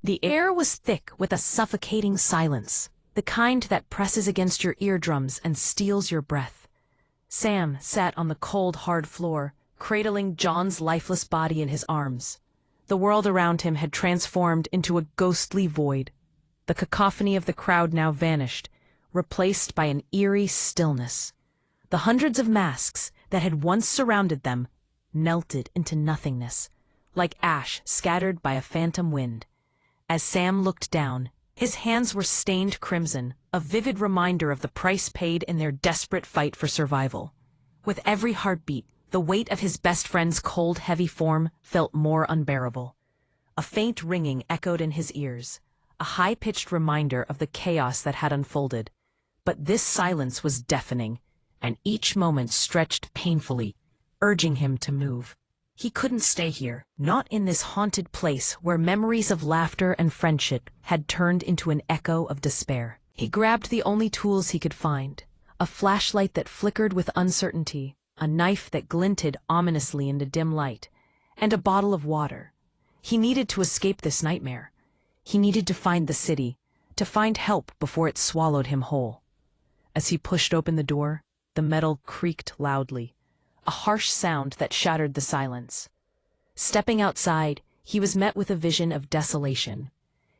The air was thick with a suffocating silence, the kind that presses against your eardrums and steals your breath. Sam sat on the cold, hard floor, cradling John's lifeless body in his arms. The world around him had transformed into a ghostly void. The cacophony of the crowd now vanished, replaced by an eerie stillness. The hundreds of masks that had once surrounded them melted into nothingness, like ash scattered by a phantom wind. As Sam looked down, his hands were stained crimson, a vivid reminder of the price paid in their desperate fight for survival. With every heartbeat, the weight of his best friend's cold, heavy form felt more unbearable. A faint ringing echoed in his ears, a high-pitched reminder of the chaos that had unfolded. But this silence was deafening, and each moment stretched painfully, urging him to move. He couldn't stay here, not in this haunted place where memories of laughter and friendship had turned into an echo of despair. He grabbed the only tools he could find, a flashlight that flickered with uncertainty, a knife that glinted ominously in the dim light, and a bottle of water. He needed to escape this nightmare. He needed to find the city, to find help before it swallowed him whole. As he pushed open the door, the metal creaked loudly, a harsh sound that shattered the silence. Stepping outside, he was met with a vision of desolation.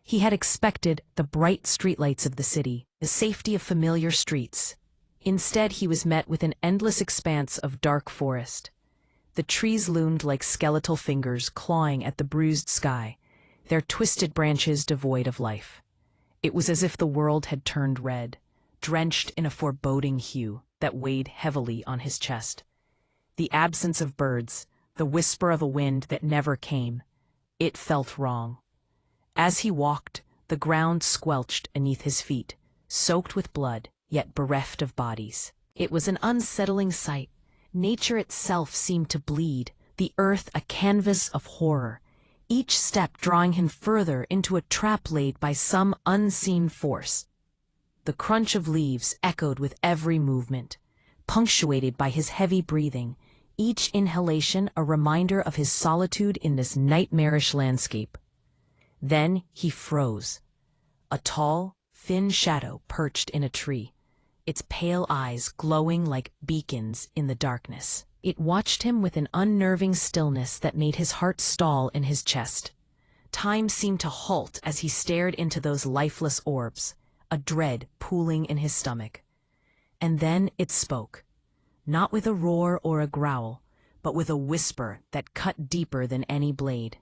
He had expected the bright streetlights of the city, the safety of familiar streets. Instead, he was met with an endless expanse of dark forest. The trees loomed like skeletal fingers clawing at the bruised sky, their twisted branches devoid of life. It was as if the world had turned red, drenched in a foreboding hue that weighed heavily on his chest. The absence of birds, the whisper of a wind that never came, it felt wrong. As he walked, the ground squelched beneath his feet, soaked with blood, yet bereft of bodies. It was an unsettling sight. Nature itself seemed to bleed, the earth a canvas of horror, each step drawing him further into a trap laid by some unseen force. The crunch of leaves echoed with every movement, punctuated by his heavy breathing, each inhalation a reminder of his solitude in this nightmarish landscape. Then he froze. A tall, thin shadow perched in a tree, its pale eyes glowing like beacons in the darkness. It watched him with an unnerving stillness that made his heart stall in his chest. Time seemed to halt as he stared into those lifeless orbs, a dread pooling in his stomach. And then it spoke, not with a roar or a growl, but with a whisper that cut deeper than any blade.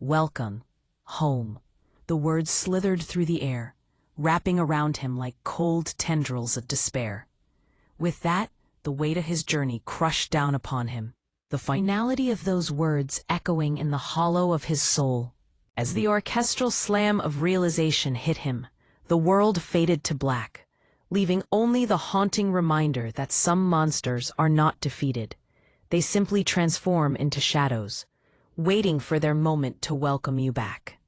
"Welcome, home." The words slithered through the air, wrapping around him like cold tendrils of despair. With that, the weight of his journey crushed down upon him, the finality of those words echoing in the hollow of his soul. As the orchestral slam of realization hit him, the world faded to black, leaving only the haunting reminder that some monsters are not defeated. They simply transform into shadows, waiting for their moment to welcome you back.